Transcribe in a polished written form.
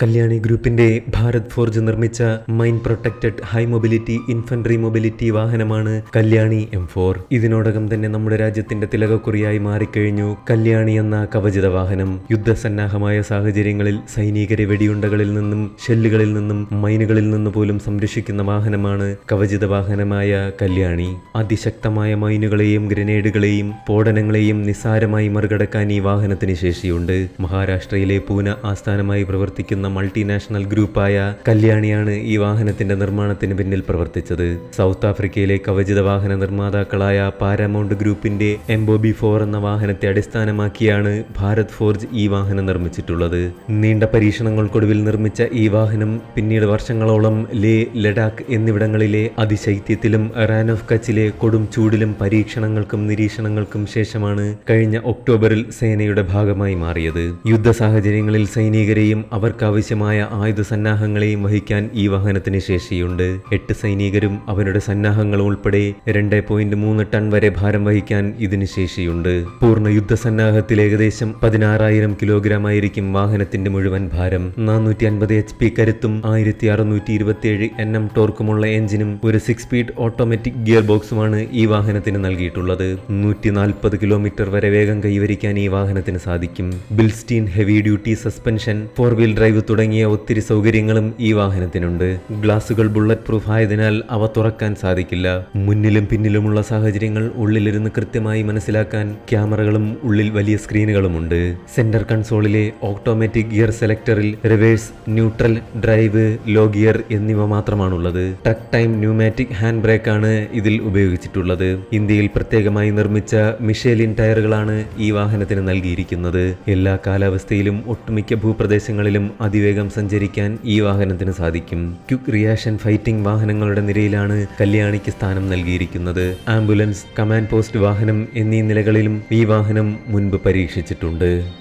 കല്യാണി ഗ്രൂപ്പിന്റെ ഭാരത് ഫോർജ് നിർമ്മിച്ച mine protected high mobility infantry mobility വാഹനമാണ് കല്യാണി M4. ഇതിനോടകം തന്നെ നമ്മുടെ രാജ്യത്തിന്റെ തിലകക്കുറിയായി മാറിക്കഴിഞ്ഞു കല്യാണി എന്ന കവചിത വാഹനം. യുദ്ധസന്നാഹമായ സാഹചര്യങ്ങളിൽ സൈനികരെ വെടിയുണ്ടകളിൽ നിന്നും ഷെല്ലുകളിൽ നിന്നും മൈനുകളിൽ നിന്ന് പോലും സംരക്ഷിക്കുന്ന വാഹനമാണ് കവചിത വാഹനമായ കല്യാണി. അതിശക്തമായ മൈനുകളെയും ഗ്രനേഡുകളെയും സ്ഫോടനങ്ങളെയും നിസ്സാരമായി മറികടക്കാൻ ഈ വാഹനത്തിന് ശേഷിയുണ്ട്. മഹാരാഷ്ട്രയിലെ പൂന ആസ്ഥാനമായി പ്രവർത്തിക്കുന്ന മൾട്ടിനാഷണൽ ഗ്രൂപ്പായ കല്യാണിയാണ് ഈ വാഹനത്തിന്റെ നിർമ്മാണത്തിന് പിന്നിൽ പ്രവർത്തിച്ചത്. സൗത്ത് ആഫ്രിക്കയിലെ കവചിത വാഹന നിർമ്മാതാക്കളായ പാരാമൗണ്ട് ഗ്രൂപ്പിന്റെ MOB4 എന്ന വാഹനത്തെ അടിസ്ഥാനമാക്കിയാണ് ഭാരത് ഫോർജ് ഈ വാഹനം നിർമ്മിച്ചിട്ടുള്ളത്. നീണ്ട പരീക്ഷണങ്ങൾക്കൊടുവിൽ നിർമ്മിച്ച ഈ വാഹനം പിന്നീട് വർഷങ്ങളോളം ലേ, ലഡാക്ക് എന്നിവിടങ്ങളിലെ അതിശൈത്യത്തിലും റാൻ ഓഫ് കച്ചിലെ കൊടും ചൂടിലും പരീക്ഷണങ്ങൾക്കും നിരീക്ഷണങ്ങൾക്കും ശേഷമാണ് കഴിഞ്ഞ ഒക്ടോബറിൽ സേനയുടെ ഭാഗമായി മാറിയത്. യുദ്ധ സാഹചര്യങ്ങളിൽ സൈനികരെയും അവർക്ക് ആവശ്യമായ ആയുധ സന്നാഹങ്ങളെയും വഹിക്കാൻ ഈ വാഹനത്തിന് ശേഷിയുണ്ട്. 8 സൈനികരും അവരുടെ സന്നാഹങ്ങളും ഉൾപ്പെടെ 2.3 ടൺ വരെ ഭാരം വഹിക്കാൻ ഇതിന് ശേഷിയുണ്ട്. പൂർണ്ണ യുദ്ധസന്നാഹത്തിൽ ഏകദേശം 16,000 കിലോഗ്രാം ആയിരിക്കും വാഹനത്തിന്റെ മുഴുവൻ ഭാരം. 450 HP കരുത്തും 1627 Nm ടോർക്കുമുള്ള എഞ്ചിനും ഒരു 6 സ്പീഡ് ഓട്ടോമാറ്റിക് ഗിയർ ബോക്സുമാണ് ഈ വാഹനത്തിന് നൽകിയിട്ടുള്ളത്. 140 കിലോമീറ്റർ വരെ വേഗം കൈവരിക്കാൻ ഈ വാഹനത്തിന് സാധിക്കും. Bilstein heavy duty suspension, 4 wheel drive തുടങ്ങിയ ഒത്തിരി സൗകര്യങ്ങളും ഈ വാഹനത്തിനുണ്ട്. ഗ്ലാസുകൾ ബുള്ളറ്റ് പ്രൂഫ് ആയതിനാൽ അവ തുറക്കാൻ സാധിക്കില്ല. മുന്നിലും പിന്നിലുമുള്ള സാഹചര്യങ്ങൾ ഉള്ളിലിരുന്ന് കൃത്യമായി മനസ്സിലാക്കാൻ ക്യാമറകളും ഉള്ളിൽ വലിയ സ്ക്രീനുകളുമുണ്ട്. സെന്റർ കൺസോളിലെ ഓട്ടോമാറ്റിക് ഗിയർ സെലക്ടറിൽ reverse, neutral, drive, low gear എന്നിവ മാത്രമാണുള്ളത്. ട്രക്ക് ടൈം ന്യൂമാറ്റിക് ഹാൻഡ് ബ്രേക്കാണ് ഇതിൽ ഉപയോഗിച്ചിട്ടുള്ളത്. ഇന്ത്യയിൽ പ്രത്യേകമായി നിർമ്മിച്ച മിഷേലിൻ ടയറുകളാണ് ഈ വാഹനത്തിന് നൽകിയിരിക്കുന്നത്. എല്ലാ കാലാവസ്ഥയിലും ഒട്ടുമിക്ക ഭൂപ്രദേശങ്ങളിലും അതിവേഗം സഞ്ചരിക്കാൻ ഈ വാഹനത്തിന് സാധിക്കും. ക്വിക്ക് റിയാക്ഷൻ ഫൈറ്റിംഗ് വാഹനങ്ങളുടെ നിരയിലാണ് കല്യാണിക്ക് സ്ഥാനം നൽകിയിരിക്കുന്നത്. ആംബുലൻസ്, കമാൻഡ് പോസ്റ്റ് വാഹനം എന്നീ നിലകളിലും ഈ വാഹനം മുൻപ് പരീക്ഷിച്ചിട്ടുണ്ട്.